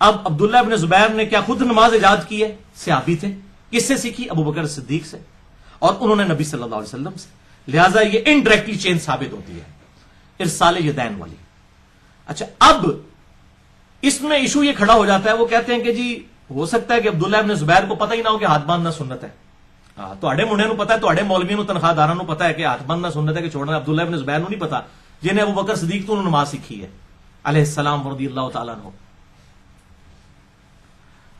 اب عبداللہ ابن زبیر نے کیا خود نماز ایجاد کی ہے؟ صحابی تھے. کس سے سیکھی؟ ابو بکر صدیق سے، اور انہوں نے نبی صلی اللہ علیہ وسلم سے. لہذا یہ انڈائریکٹلی چین ثابت ہوتی ہے ارسال یدین والی. اچھا، اب اس میں ایشو یہ کھڑا ہو جاتا ہے، وہ کہتے ہیں کہ جی ہو سکتا ہے کہ عبداللہ ابن زبیر کو پتہ ہی نہ ہو کہ ہاتھ باندھنا سنت ہے. تواڈے منڈے نو پتا ہے، تواڈے مولویوں نو تنخواہ داراں نو پتا ہے کہ ہاتھ باندھنا سنت ہے کہ چھوڑنا. عبداللہ ابن زبیر نو نہیں پتا، جنہیں ابو بکر صدیق تو نماز سیکھی ہے علیہ السلام رضی اللہ تعالیٰ عنہ.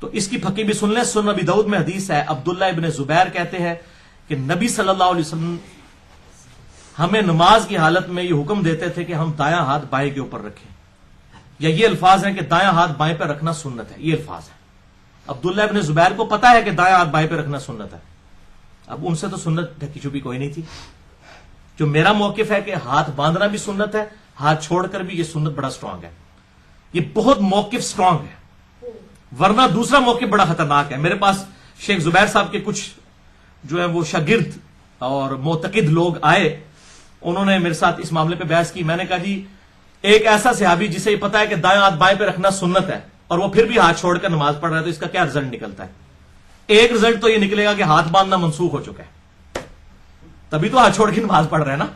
تو اس کی پھکی بھی سن لیں. سنن ابی داؤد میں حدیث ہے، عبداللہ ابن زبیر کہتے ہیں کہ نبی صلی اللہ علیہ وسلم ہمیں نماز کی حالت میں یہ حکم دیتے تھے کہ ہم دایاں ہاتھ بائیں کے اوپر رکھیں، یا یہ الفاظ ہیں کہ دایاں ہاتھ بائیں پہ رکھنا سنت ہے. یہ الفاظ ہے. عبداللہ ابن زبیر کو پتا ہے کہ دایاں ہاتھ بائیں پہ رکھنا سنت ہے. اب ان سے تو سنت ڈھکی چھپی کوئی نہیں تھی. جو میرا موقف ہے کہ ہاتھ باندھنا بھی سنت ہے، ہاتھ چھوڑ کر بھی یہ سنت بڑا سٹرانگ ہے. یہ بہت موقف سٹرانگ ہے، ورنہ دوسرا موقف بڑا خطرناک ہے. میرے پاس شیخ زبیر صاحب کے کچھ جو ہے وہ شاگرد اور معتقد لوگ آئے، انہوں نے میرے ساتھ اس معاملے پہ بحث کی. میں نے کہا جی ایک ایسا صحابی جسے یہ پتا ہے کہ دایاں ہاتھ بائیں پہ رکھنا سنت ہے اور وہ پھر بھی ہاتھ چھوڑ کر نماز پڑھ رہا ہے، تو اس کا کیا رزلٹ نکلتا ہے؟ ایک رزلٹ تو یہ نکلے گا کہ ہاتھ باندھنا منسوخ ہو چکا ہے، تبھی تو ہاتھ چھوڑ کے نماز پڑھ رہے ہیں نا.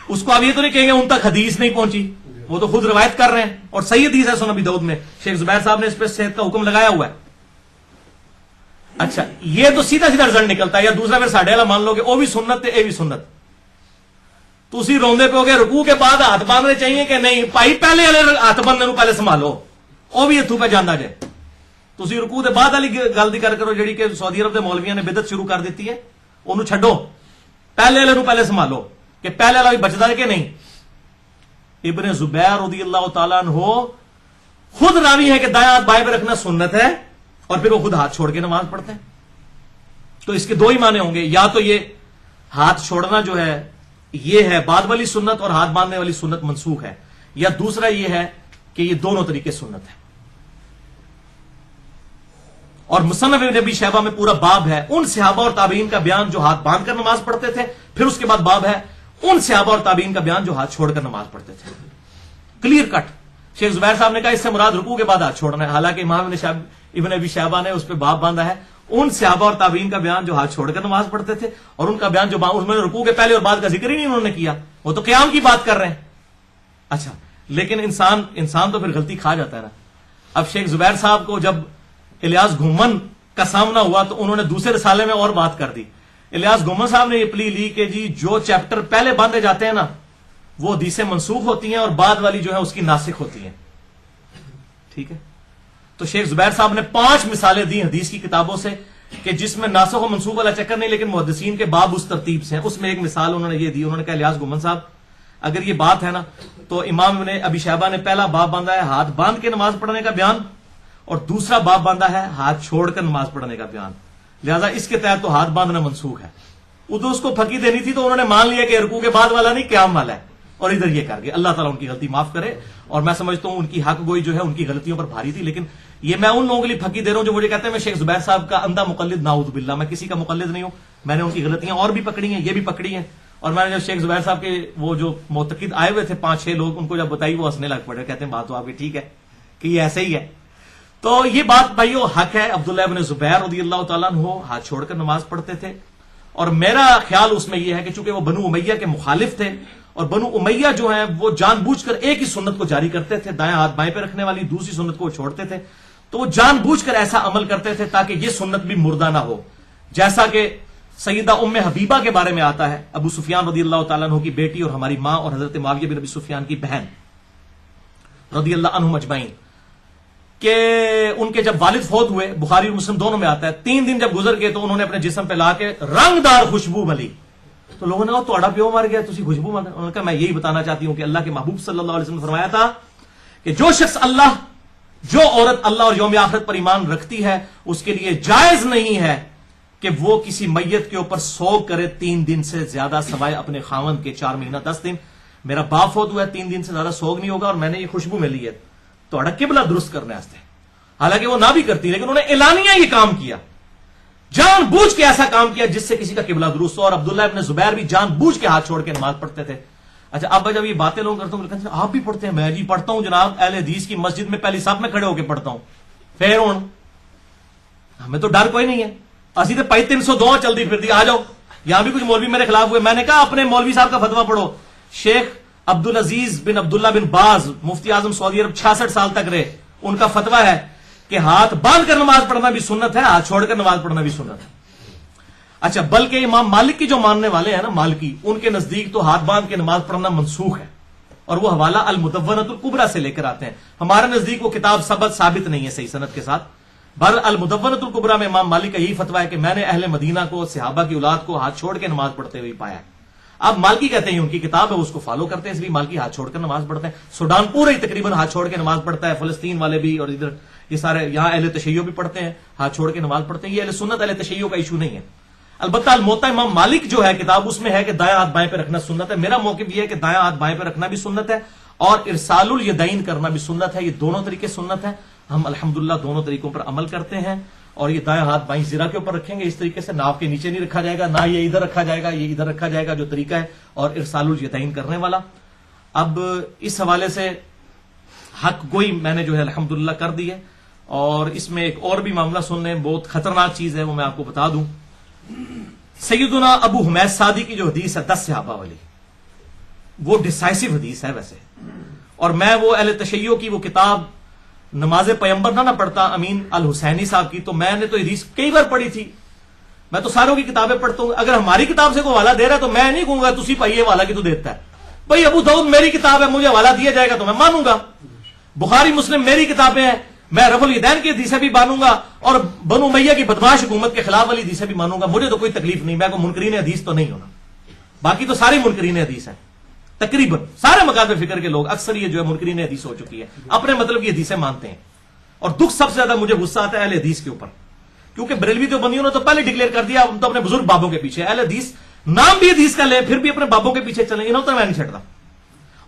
اس کو اب یہ تو نہیں کہیں گے ان تک حدیث نہیں پہنچی، وہ تو خود روایت کر رہے ہیں اور صحیح حدیث ہے سنن ابی داؤد میں. شیخ زبیر صاحب نے اس پہ صحت کا حکم لگایا ہوا ہے. اچھا، یہ تو سیدھا سیدھا رزلٹ نکلتا ہے. یا دوسرا پھر ساڈے والا مان لو کہ وہ بھی سنت اے بھی سنت. تسی روندے پہ ہو گئے رکوع کے بعد ہاتھ باندھنے چاہیے کہ نہیں؟ بھائی پہلے والے ہاتھ باندھنے نو پہلے سنبھالو، وہ بھی اتوں پہ جانا جائے. تسی رکوع دے بعد والی گل دی کر کرو جڑی کہ سعودی عرب دے مولویاں نے بدعت شروع کر دیتی ہے، انہوں چھڈو. پہلے والے نو پہلے سنبھالو کہ پہلے والا بھی بچتا ہے کہ نہیں. ابن زبیر رضی اللہ تعالیٰ عنہ خود راوی ہے کہ دایاں ہاتھ بائیں پہ رکھنا سنت ہے اور پھر وہ خود ہاتھ چھوڑ کے نماز پڑھتے ہیں. تو اس کے دو ہی معنی ہوں گے، یا تو یہ ہاتھ چھوڑنا جو ہے یہ ہے بعد والی سنت اور ہاتھ باندھنے والی سنت منسوخ ہے، یا دوسرا یہ ہے کہ یہ دونوں طریقے سنت ہے. اور مصنف ابن ابی شیبہ میں پورا باب ہے ان صحابہ اور تابعین کا بیان جو ہاتھ باندھ کر نماز پڑھتے تھے، پھر اس کے بعد باب ہے ان صحابہ اور تابعین کا بیان جو ہاتھ چھوڑ کر نماز پڑھتے تھے. Clear cut. شیخ زبیر صاحب نے کہا اس سے مراد رکوع کے بعد ہاتھ چھوڑنا ہے، حالانکہ امام ابن ابی شیبہ نے اس پہ باب باندھا ہے ان صحابہ اور تابعین کا بیان جو ہاتھ چھوڑ کر نماز پڑھتے تھے، اور ان کا بیان جو اس میں رکوع کے پہلے اور بعد کا ذکر ہی نہیں انہوں نے کیا، وہ تو قیام کی بات کر رہے ہیں. اچھا، لیکن انسان تو پھر غلطی کھا جاتا ہے نا. اب شیخ زبیر صاحب کو جب الیاس گھومن کا سامنا ہوا تو انہوں نے دوسرے رسالے میں اور بات کر دی. الیاس گھومن صاحب نے یہ پلی لی کہ جی جو چیپٹر پہلے باندھے جاتے ہیں نا وہ حدیثیں منسوخ ہوتی ہیں اور بعد والی جو ہے اس کی ناسخ ہوتی ہیں. ٹھیک ہے، تو شیخ زبیر صاحب نے 5 مثالیں دی حدیث کی کتابوں سے کہ جس میں ناسخ و منسوخ والا چکر نہیں، لیکن محدثین کے باب اس ترتیب سے ہیں. اس میں ایک مثال انہوں نے یہ دی، انہوں نے کہا الیاس گھومن صاحب اگر یہ بات ہے نا تو امام نے ابی شیبہ نے پہلا باب باندھا ہے ہاتھ باندھ کے نماز پڑھنے کا بیان، اور دوسرا باب باندھا ہے ہاتھ چھوڑ کر نماز پڑھنے کا بیان. لہذا اس کے تحت تو ہاتھ باندھنا منسوخ ہے. ادھر اس کو پھکی دینی تھی تو انہوں نے مان لیا کہ رکوع کے بعد والا نہیں قیام والا ہے، اور ادھر یہ کر گئے. اللہ تعالیٰ ان کی غلطی معاف کرے، اور میں سمجھتا ہوں ان کی حق گوئی جو ہے ان کی غلطیوں پر بھاری تھی. لیکن یہ میں ان لوگوں کے لیے پھکی دے رہا ہوں جو مجھے کہتے ہیں میں شیخ زبیر صاحب کا اندھا مقلد، نعوذ باللہ، میں کسی کا مقلد نہیں ہوں. میں نے ان کی غلطیاں اور بھی پکڑی ہیں، یہ بھی پکڑی ہیں. اور میں نے جب شیخ زبیر صاحب کے وہ جو معتقد آئے ہوئے تھے 5-6 لوگ، ان کو جب بتائی وہ ہنسنے لگ پڑے، کہتے ہیں بات تو آپ کی ٹھیک ہے کہ یہ ایسے ہی ہے. تو یہ بات بھائیو حق ہے. عبداللہ ابن زبیر رضی اللہ تعالیٰ عنہ ہاتھ چھوڑ کر نماز پڑھتے تھے، اور میرا خیال اس میں یہ ہے کہ چونکہ وہ بنو امیہ کے مخالف تھے، اور بنو امیہ جو ہیں وہ جان بوجھ کر ایک ہی سنت کو جاری کرتے تھے، دائیں ہاتھ بائیں پہ رکھنے والی، دوسری سنت کو چھوڑتے تھے. تو وہ جان بوجھ کر ایسا عمل کرتے تھے تاکہ یہ سنت بھی مردہ نہ ہو. جیسا کہ سیدہ ام حبیبہ کے بارے میں آتا ہے، ابو سفیان رضی اللہ تعالیٰ عنہ کی بیٹی اور ہماری ماں اور حضرت معاویہ بن ابی سفیان کی بہن رضی اللہ عنہم اجمعین، کہ ان کے جب والد فوت ہوئے، بخاری اور مسلم دونوں میں آتا ہے، 3 دن جب گزر گئے تو انہوں نے اپنے جسم پہ لا کے رنگ دار خوشبو ملی. تو لوگوں نے کہا تہاڈا پیو مر گیا تسی خوشبو مل. انہوں نے کہا میں یہی بتانا چاہتی ہوں کہ اللہ کے محبوب صلی اللہ علیہ وسلم نے فرمایا تھا کہ جو عورت اللہ اور یوم آخرت پر ایمان رکھتی ہے اس کے لیے جائز نہیں ہے کہ وہ کسی میت کے اوپر سوگ کرے 3 دن سے زیادہ، سوائے اپنے خاوند کے 4 مہینہ 10 دن. میرا باپ فوت ہوا ہے، 3 دن سے زیادہ سوگ نہیں ہوگا، اور میں نے یہ خوشبو ملی ہے تہاڈا قبلہ درست کرنے واسطے. حالانکہ وہ نہ بھی کرتی، لیکن انہوں نے اعلانیہ یہ کام کیا، جان بوجھ کے ایسا کام کیا جس سے کسی کا قبلہ درست ہو. اور عبداللہ ابن زبیر بھی جان بوجھ کے ہاتھ چھوڑ کے نماز پڑھتے تھے. اچھا، اب جب یہ باتیں لوگ کرتا ہوں آپ بھی پڑھتے ہیں؟ میں جی پڑھتا ہوں جناب، اہل حدیث کی مسجد میں پہلی صف میں کھڑے ہو کے پڑھتا ہوں. پھر ہوں ہمیں تو ڈر کوئی نہیں ہے, اسی تو پائی 302 چلتی پھرتی, آ جاؤ. یہاں بھی کچھ مولوی میرے خلاف ہوئے, میں نے کہا اپنے مولوی صاحب کا فتوا پڑھو. شیخ عبدالعزیز بن عبداللہ بن باز مفتی اعظم سعودی عرب 66 سال تک رہے, ان کا فتوا ہے کہ ہاتھ باندھ کر نماز پڑھنا بھی سنت ہے, ہاتھ چھوڑ کر نماز پڑھنا بھی سنت ہے. اچھا, بلکہ امام مالک کی جو ماننے والے ہیں نا مالکی, ان کے نزدیک تو ہاتھ باندھ کے نماز پڑھنا منسوخ ہے, اور وہ حوالہ المدونۃ الکبریٰ سے لے کر آتے ہیں. ہمارے نزدیک وہ کتاب ثابت نہیں ہے صحیح سند کے ساتھ. بہر المدونۃ الکبریٰ میں امام مالک کا یہی فتوا ہے کہ میں نے اہل مدینہ کو, صحابہ کی اولاد کو ہاتھ چھوڑ کے نماز پڑھتے ہوئے پایا ہے. اب مالکی کہتے ہیں ان کی کتاب ہے, اس کو فالو کرتے ہیں, اس لیے مالکی ہاتھ چھوڑ کر نماز پڑھتے ہیں. سوڈان پورا ہی تقریباً ہاتھ چھوڑ کے نماز پڑھتا ہے, فلسطین والے بھی, اور ادھر یہ سارے یہاں اہل تشیع بھی پڑھتے ہیں, ہاتھ چھوڑ کے نماز پڑھتے ہیں. یہ اہل سنت اہل تشیع کا ایشو نہیں ہے. البتہ الموطا امام مالک جو ہے کتاب, اس میں ہے کہ دایاں ہاتھ بائیں پہ رکھنا سنت ہے. میرا موقف یہ ہے کہ دایاں ہاتھ بائیں پہ رکھنا بھی سنت ہے, اور ارسال الیدین کرنا بھی سنت ہے. یہ دونوں طریقے سنت ہیں. ہم الحمدللہ دونوں طریقوں پر عمل کرتے ہیں. اور یہ دایاں ہاتھ بائیں زرہ کے اوپر رکھیں گے اس طریقے سے, ناف کے نیچے نہیں رکھا جائے گا, نہ یہ ادھر رکھا جائے گا, یہ ادھر رکھا جائے گا جو طریقہ ہے, اور ارسال الیدین کرنے والا. اب اس حوالے سے حق گوئی میں نے جو ہے الحمدللہ کر دی ہے. اور اس میں ایک اور بھی معاملہ سن لیں, بہت خطرناک چیز ہے, وہ میں آپ کو بتا دوں. سیدنا ابو حمید سعدی کی جو حدیث ہے 10 صحابہ والی, وہ ڈیسائسو حدیث ہے ویسے, اور میں وہ اہل تشیع کی وہ کتاب نماز پیمبر نہ پڑھتا امین الحسینی صاحب کی, تو میں نے تو حدیث کئی بار پڑھی تھی. میں تو ساروں کی کتابیں پڑھتا ہوں. اگر ہماری کتاب سے کوئی حوالہ دے رہا ہے تو میں نہیں کہوں گا تسی پائیے حوالہ کی تو دیتا ہے. بھائی ابو داؤد میری کتاب ہے, مجھے حوالہ دیا جائے گا تو میں مانوں گا. بخاری مسلم میری کتابیں ہیں, میں رفع الیدین کی حدیثیں بھی مانوں گا, اور بنو امیہ کی بدمعاش حکومت کے خلاف والی حدیثیں بھی مانوں گا. مجھے تو کوئی تکلیف نہیں, میں کوئی منکرین حدیث تو نہیں ہونا. باقی تو ساری منکرین حدیث ہیں, تقریباً سارے مکاتب فکر کے لوگ, اکثر یہ جو ہے منکرین حدیث ہو چکی ہے, اپنے مطلب کی حدیثیں مانتے ہیں. اور دکھ سب سے زیادہ مجھے غصہ آتا ہے اہل حدیث کے اوپر, کیونکہ بریلوی دیوبندیوں نے تو پہلے ڈکلیئر کر دیا ہم تو اپنے بزرگ بابوں کے پیچھے. اہل حدیث نام بھی حدیث کا لے, پھر بھی اپنے بابوں کے پیچھے چلیں, انہوں تو میں نہیں چھڑتا.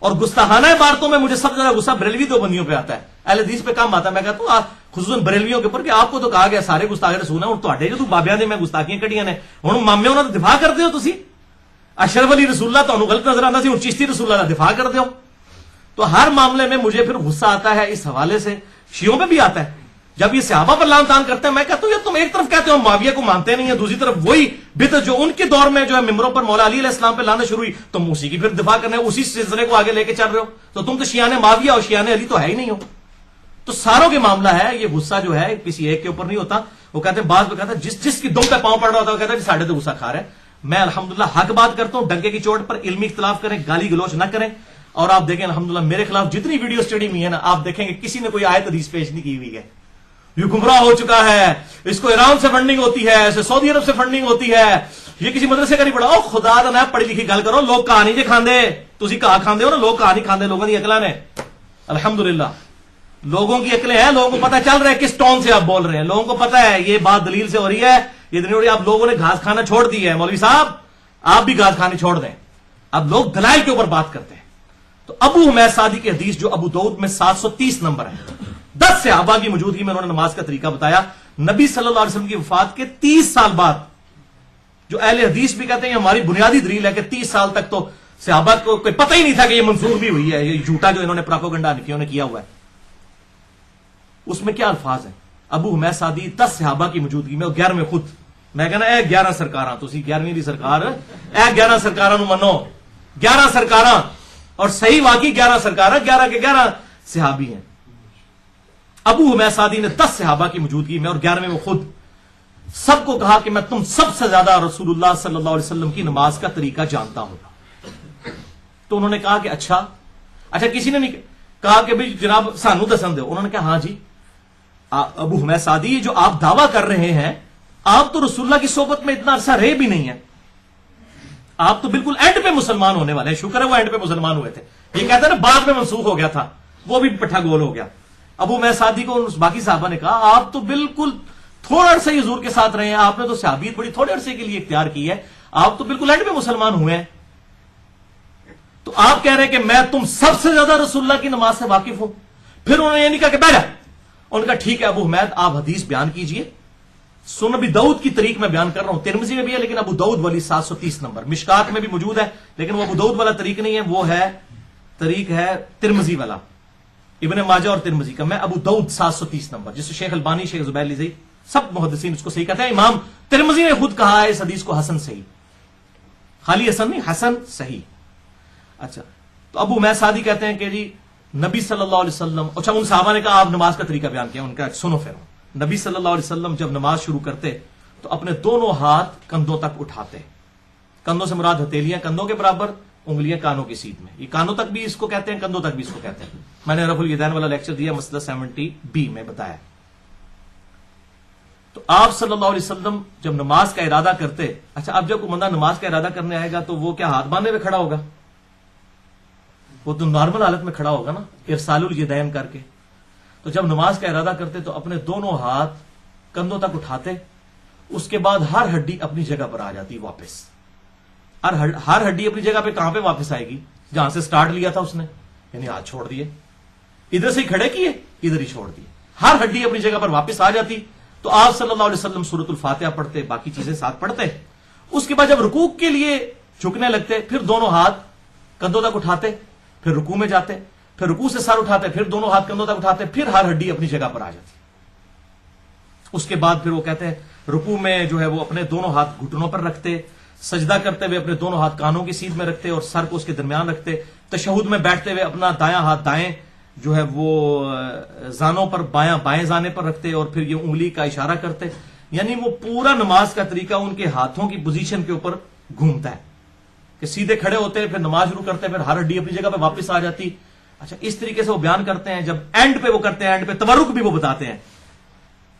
اور گستاخانہ عبارتوں میں مجھے سب سے زیادہ غصہ بریلوی دیوبندیوں پہ آتا ہے, اہل حدیث پہ کم آتا ہے. میں کہتا ہوں خصوصاً بریلویوں کے اوپر کہ آپ کو تو کہا گیا سارے گستاخ رسول ہیں, اور تواڈے جو بابیاں دے میں گستاخیاں کڑیاں نے, ہن مامے انہاں دا دفاع کردے ہو تسی. اشرف علی رسول اللہ تانوں غلط نظر آندا سی, ہن چشتی رسول اللہ دا دفاع کردے ہو. تو ہر معاملے میں مجھے پھر غصہ آتا ہے اس حوالے سے. شیعوں پہ بھی آتا ہے جب یہ صحابہ پر لعن طعن کرتے ہیں. میں کہتا ہوں یہ تم ایک طرف کہتے ہو معاویہ کو مانتے نہیں ہیں, دوسری طرف وہی بدعت جو ان کے دور میں جو ہے ممبروں پر مولا علی علیہ السلام پہ لعنت شروع ہوئی, تم اسی کی پھر دفاع کرنے, اسی سلسلے کو آگے لے کے چل رہے ہو. تو تم تو شیعان معاویہ اور شیعان علی تو ہے ہی نہیں ہو. تو ساروں کے معاملہ ہے, یہ غصہ جو ہے کسی ایک کے اوپر نہیں ہوتا. وہ کہتے ہیں بعض میں کہتا ہے جس کی دم پہ پاؤں پڑ رہا ہوتا ہے وہ کہتا ہے ساڑھے تو غصہ کھا رہا ہے. میں الحمدللہ حق بات کرتا ہوں, ڈنکے کی چوٹ پر علمی اختلاف کریں, گالی گلوچ نہ کریں. اور آپ دیکھیں الحمدللہ میرے خلاف جتنی ویڈیو اسٹڈی میں ہے نا, آپ دیکھیں گے کسی نے کوئی آیت حدیث پیش نہیں کی ہوئی ہے. یہ گمراہ ہو چکا ہے, اس کو ایران سے فنڈنگ ہوتی ہے, اسے سعودی عرب سے فنڈنگ ہوتی ہے, یہ کسی مدرسے کا نہیں پڑھا. او خدا دا نہ پڑھی لکھی گل کرو, لوگ کہاں نہیں جے کھاندے, تسی کہاں کھاندے ہو نا, لوگ کہاں نہیں کھاندے, لوگوں کی عقلاں نے. الحمدللہ لوگوں کی عقلیں ہیں, لوگوں کو پتہ چل رہا ہے کس ٹون سے آپ بول رہے ہیں, لوگوں کو پتہ ہے یہ بات دلیل سے ہو رہی ہے, یہ نہیں ہو رہی. آپ لوگوں نے گھاس کھانا چھوڑ دی ہے, مولوی صاحب آپ بھی گھاس کھانے چھوڑ دیں. اب لوگ دلائل کے اوپر بات کرتے ہیں. تو ابو حمید سعدی کی حدیث جو ابو داؤد میں 730 نمبر ہے, 10 صحابہ کی موجودگی میں انہوں نے نماز کا طریقہ بتایا. نبی صلی اللہ علیہ وسلم کی وفات کے 30 سال بعد, جو اہل حدیث بھی کہتے ہیں ہماری بنیادی دلیل ہے کہ 30 سال تک تو صحابہ کو کوئی پتہ ہی نہیں تھا کہ یہ منسوخ بھی ہوئی ہے, یہ جھوٹا جو انہوں نے پروپیگنڈا نے کیا ہوا ہے. اس میں کیا الفاظ ہیں؟ ابو حمید سعدی 10 صحابہ کی موجودگی میں, اور 11ویں خود. میں کہنا اے 11 سرکاراں, تسی 11ویں دی سرکار, اے 11 سرکاراں نو منو, 11 سرکاراں, اور صحیح واقعی 11 سرکاراں, 11 کے 11 صحابی ہیں. ابو حمید سعدی نے 10 صحابہ کی موجودگی میں اور 11ویں میں خود سب کو کہا کہ میں تم سب سے زیادہ رسول اللہ صلی اللہ علیہ وسلم کی نماز کا طریقہ جانتا ہوں. تو انہوں نے کہا کہ اچھا. کسی نے نہیں کہا کہ بھئی جناب سانو دسن دو. انہوں نے کہا ہاں جی ابو حمید سعدی, جو آپ دعویٰ کر رہے ہیں, آپ تو رسول اللہ کی صحبت میں اتنا عرصہ رہے بھی نہیں ہیں, آپ تو بالکل اینڈ پہ مسلمان ہونے والے ہیں. شکر ہے وہ اینڈ پہ مسلمان ہوئے تھے. یہ کہتے ہیں نا بعد میں منسوخ ہو گیا تھا, وہ بھی پٹھا گول ہو گیا. ابو حمید سعدی کو باقی صحابہ نے کہا آپ تو بالکل تھوڑا عرصہ ہی حضور کے ساتھ رہے ہیں, آپ نے تو صحابیت بڑی تھوڑے عرصے کے لیے اختیار کی ہے, آپ تو بالکل اینڈ پہ مسلمان ہوئے ہیں. تو آپ کہہ رہے ہیں کہ میں تم سب سے زیادہ رسول اللہ کی نماز سے واقف ہوں. پھر انہوں نے یہ نہیں کہا کہ بیٹھا, انہوں نے کہا ٹھیک ہے ابو حمید آپ حدیث بیان کیجئے. سنن ابی داؤد کی طریق میں بیان کر رہا ہوں, ترمذی میں بھی ہے لیکن ابو داؤد والی 730 نمبر, مشکات میں بھی موجود ہے لیکن وہ ابو داؤد والا طریق نہیں ہے, وہ ہے طریق ہے ترمذی والا. ابن ماجہ اور ترمذی کا. میں ابو داؤد 730 نمبر, جسے شیخ البانی, شیخ زبیر لزئی, سب محدثین اس کو صحیح کہتے ہیں. امام ترمذی نے خود کہا ہے اس حدیث کو حسن صحیح, خالی حسن نہیں, حسن صحیح. اچھا, تو ابو میں سعدی کہتے ہیں کہ جی نبی صلی اللہ علیہ وسلم, اچھا ان صحابہ نے کہا آپ نماز کا طریقہ بیان کیا, ان کا سنو پھر. نبی صلی اللہ علیہ وسلم جب نماز شروع کرتے تو اپنے دونوں ہاتھ کندھوں تک اٹھاتے. کندھوں سے مراد ہتھیلیاں کندھوں کے برابر, انگلیاں کانوں کی سیدھ میں. یہ کانوں تک بھی اس کو کہتے ہیں, کندھوں تک بھی اس کو کہتے ہیں. میں نے رفع الیدین والا لیکچر دیا مسئلہ 70B میں بتایا. تو آپ صلی اللہ علیہ وسلم جب نماز کا ارادہ کرتے, اچھا اب جب کوئی بندہ نماز کا ارادہ کرنے آئے گا تو وہ کیا ہاتھ باندھے ہوئے کھڑا ہوگا؟ وہ تو نارمل حالت میں کھڑا ہوگا نا, ارسال الیدین کر کے. تو جب نماز کا ارادہ کرتے تو اپنے دونوں ہاتھ کندھوں تک اٹھاتے, اس کے بعد ہر ہڈی اپنی جگہ پر آ جاتی واپس. ہر ہڈی اپنی جگہ پہ کہاں پہ واپس آئے گی؟ جہاں سے سٹارٹ لیا تھا اس نے, یعنی ہاتھ چھوڑ دیے, ادھر سے ہی کھڑے کیے, ادھر ہی چھوڑ دیے, ہر ہڈی اپنی جگہ پر واپس آ جاتی. تو آپ صلی اللہ علیہ وسلم سورۃ الفاتحہ پڑھتے, باقی چیزیں ساتھ پڑھتے. اس کے بعد جب رکوع کے لیے جھکنے لگتے, پھر دونوں ہاتھ کندھوں تک اٹھاتے, پھر رکوع میں جاتے, پھر رکوع سے سر اٹھاتے, پھر دونوں ہاتھ کندھوں تک اٹھاتے, پھر ہر ہڈی اپنی جگہ پر آ جاتی. اس کے بعد پھر وہ کہتے ہیں رکوع میں جو ہے وہ اپنے دونوں ہاتھ گھٹنوں پر رکھتے, سجدہ کرتے ہوئے اپنے دونوں ہاتھ کانوں کی سیدھ میں رکھتے اور سر کو اس کے درمیان رکھتے. تشہد میں بیٹھتے ہوئے اپنا دایاں ہاتھ دائیں جو ہے وہ زانوں پر, بائیں زانے پر رکھتے اور پھر یہ انگلی کا اشارہ کرتے. یعنی وہ پورا نماز کا طریقہ ان کے ہاتھوں کی پوزیشن کے اوپر گھومتا ہے کہ سیدھے کھڑے ہوتے, پھر نماز شروع کرتے, پھر ہر ہڈی اپنی جگہ پہ واپس آ جاتی. اچھا, اس طریقے سے وہ بیان کرتے ہیں. جب اینڈ پہ وہ کرتے ہیں, اینڈ پہ تورک بھی وہ بتاتے ہیں,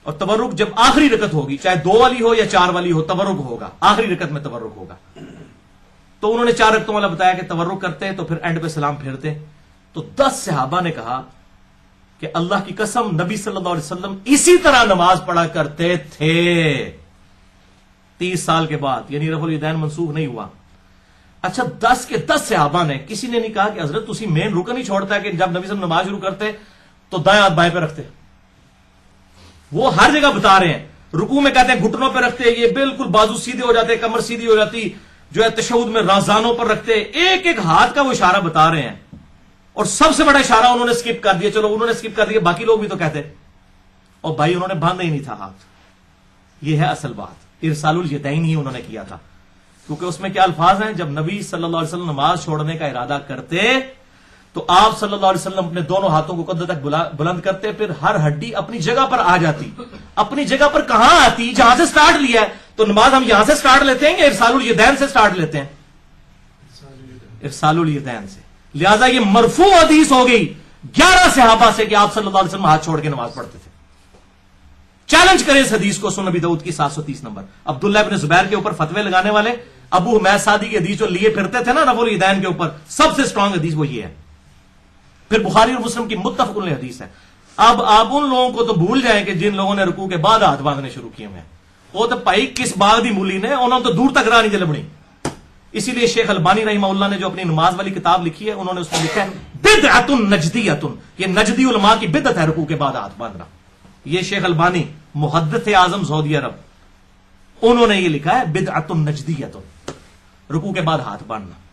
اور تورک جب آخری رکعت ہوگی, چاہے 2 والی ہو یا 4 والی ہو, تورک ہوگا, آخری رکعت میں تورک ہوگا. تو انہوں نے 4 رکعتوں والا بتایا کہ تورک کرتے تو پھر اینڈ پہ سلام پھیرتے. تو 10 صحابہ نے کہا کہ اللہ کی قسم نبی صلی اللہ علیہ وسلم اسی طرح نماز پڑھا کرتے تھے 30 سال کے بعد, یعنی رفع الیدین منسوخ نہیں ہوا. اچھا, 10 کے 10 صحابہ نے, کسی نے نہیں کہا کہ حضرت تسی مین رکن ہی چھوڑتا ہے کہ جب نبی صلی اللہ علیہ وسلم نماز شروع کرتے تو دائیں ہاتھ بائیں پہ رکھتے. وہ ہر جگہ بتا رہے ہیں. رکوع میں کہتے ہیں گھٹنوں پہ رکھتے, یہ بالکل بازو سیدھے ہو جاتے, کمر سیدھی ہو جاتی, جو ہے تشہد میں رازانوں پر رکھتے. ایک ایک ہاتھ کا وہ اشارہ بتا رہے ہیں, اور سب سے بڑا اشارہ انہوں نے سکپ کر دیا. چلو انہوں نے سکپ کر دیا, باقی لوگ بھی تو کہتے, اور بھائی انہوں نے باندھا ہی نہیں تھا ہاتھ. یہ ہے اصل بات, ارسال الیدین ہی انہوں نے کیا تھا. کیونکہ اس میں کیا الفاظ ہیں, جب نبی صلی اللہ علیہ وسلم نماز چھوڑنے کا ارادہ کرتے تو آپ صلی اللہ علیہ وسلم اپنے دونوں ہاتھوں کو کندھے تک بلند کرتے, پھر ہر ہڈی اپنی جگہ پر آ جاتی. اپنی جگہ پر کہاں آتی؟ جہاں سے سٹارٹ لیا ہے. تو نماز ہم یہاں سے سٹارٹ لیتے ہیں یا ارسال الیدین سے سٹارٹ لیتے ہیں؟ ارسال الیدین سے. لہذا یہ مرفوع حدیث ہو گئی 11 صحابہ سے کہ آپ صلی اللہ علیہ وسلم ہاتھ چھوڑ کے نماز پڑھتے تھے. چیلنج کریں اس حدیث کو, سنن ابی داؤد کی 730 نمبر. عبداللہ ابن زبیر کے اوپر فتوے لگانے والے ابو حمید سعدی کی حدیث جو لیے پھرتے تھے نا رفع الیدین کے اوپر, سب سے اسٹرانگ حدیث وہ یہ ہے. پھر بخاری اور مسلم کی متفق علیہ حدیث ہے. اب آپ ان لوگوں کو تو بھول جائیں کہ جن لوگوں نے رکوع کے بعد ہاتھ باندھنے شروع کیے ہوئے ہیں. وہ تو بھائی کس باغ دی مولی نے, انہوں نے تو دور تک راہ نہیں چلبڑی. اسی لیے شیخ البانی رحمہ اللہ نے جو اپنی نماز والی کتاب لکھی ہے, انہوں نے اس میں لکھا ہے بدعۃ نجدیۃ, یہ نجدی علماء کی بدعت ہے رکوع کے بعد ہاتھ باندھنا. یہ شیخ البانی محدث اعظم سعودی عرب, انہوں نے یہ لکھا ہے بدعۃ نجدیۃ, رکوع کے بعد ہاتھ باندھنا.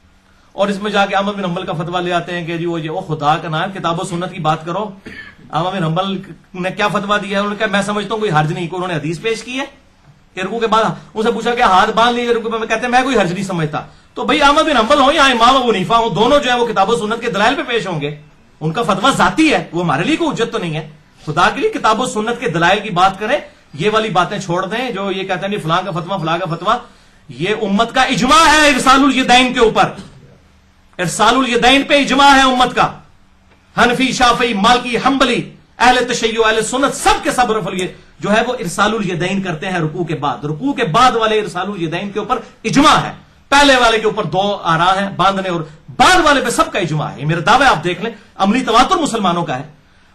اور اس میں جا کے احمد بن حنبل کا فتویٰ لے آتے ہیں کہ جی وہ خدا کا نام, کتاب و سنت کی بات کرو. احمد بن حنبل نے کیا فتویٰ دیا ہے, انہوں نے کہا میں سمجھتا ہوں کوئی حرج نہیں. انہوں نے حدیث پیش کی ہے کہ رکوع کے بعد, ان سے پوچھا کہ ہاتھ باندھ لیجیے رکوع میں, کہتے ہیں میں کوئی حرج نہیں سمجھتا. تو بھائی احمد بن حنبل ہوں یا امام ابو حنیفہ ہوں, دونوں جو ہے وہ کتاب و سنت کے دلائل پہ پیش ہوں گے. ان کا فتویٰ ذاتی ہے, وہ ہمارے لیے کوئی حجت تو نہیں ہے. خدا کے لیے کتاب و سنت کے دلائل کی بات کریں, یہ والی باتیں چھوڑ دیں جو یہ کہتے ہیں نہیں فلاں کا فتویٰ فلاں کا فتویٰ. یہ امت کا اجماع ہے ارسال الیدین کے اوپر, ارسال الیدین پہ اجماع ہے امت کا. حنفی, شافعی, مالکی, حنبلی, اہل تشیع, اہل سنت, سب کے سب رفع جو ہے وہ ارسال الیدین کرتے ہیں رکوع کے بعد. رکوع کے بعد والے ارسال الیدین کے اوپر اجماع ہے. پہلے والے کے اوپر 2 آراء ہیں باندھنے, اور بعد والے پہ سب کا اجماع ہے. میرا دعویٰ آپ دیکھ لیں, عملی تواتر مسلمانوں کا ہے.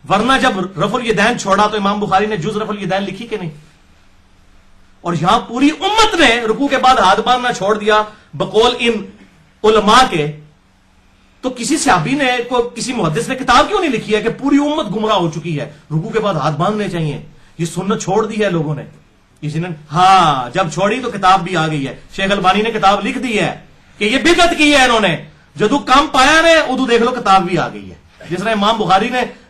ورنہ جب رفع الیدین چھوڑا تو امام بخاری نے جز رفع الیدین لکھی کہ نہیں, اور یہاں پوری امت نے رکوع کے بعد ہاتھ باندھنا چھوڑ دیا بقول ان علماء کے. تو کسی صحابی نے کسی محدث نے کتاب کیوں نہیں لکھی ہے کہ پوری امت گمراہ ہو چکی ہے, رکوع کے بعد ہاتھ باندھنے چاہیے, یہ سنت چھوڑ دی ہے لوگوں نے. ہاں جب چھوڑی تو کتاب بھی آ گئی ہے. شیخ البانی نے کتاب لکھ دی ہے کہ یہ بدعت کی ہے انہوں نے, جدو کام پایا نے ادو دیکھ لو کتاب بھی آ گئی ہے. جس طرح امام بخاری نے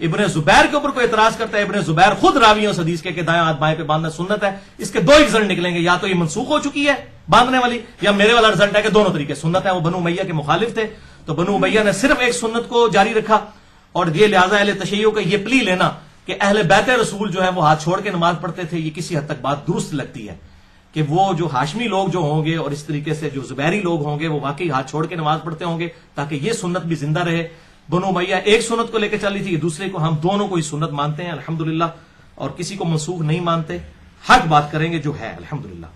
ابن زبیر کے اوپر کوئی اعتراض کرتا ہے، ابن زبیر خود راوی اس حدیث کے کہ دائیں ہاتھ بائیں پہ باندھنا سنت ہے، اس کے دو رزلٹ نکلیں گے، یا تو یہ منسوخ ہو چکی ہے باندھنے والی، یا میرے والا رزلٹ ہے کہ دونوں طریقے سنت ہے۔ وہ بنو امیہ کے مخالف تھے، تو بنو امیہ نے صرف ایک سنت کو جاری رکھا، اور یہ لہٰذا اہل تشیع کا یہ پلی لینا کہ اہل بیت رسول جو ہے وہ ہاتھ چھوڑ کے نماز پڑھتے تھے، یہ کسی حد تک بات درست لگتی ہے کہ وہ جو ہاشمی لوگ جو ہوں گے اور اس طریقے سے جو زبیری لوگ ہوں گے وہ واقعی ہاتھ چھوڑ کے نماز پڑھتے ہوں گے تاکہ یہ سنت بھی زندہ رہے۔ بنو امیہ ایک سنت کو لے کے چلی تھی، دوسرے کو ہم دونوں کو ہی سنت مانتے ہیں الحمدللہ، اور کسی کو منسوخ نہیں مانتے، حق بات کریں گے جو ہے الحمدللہ۔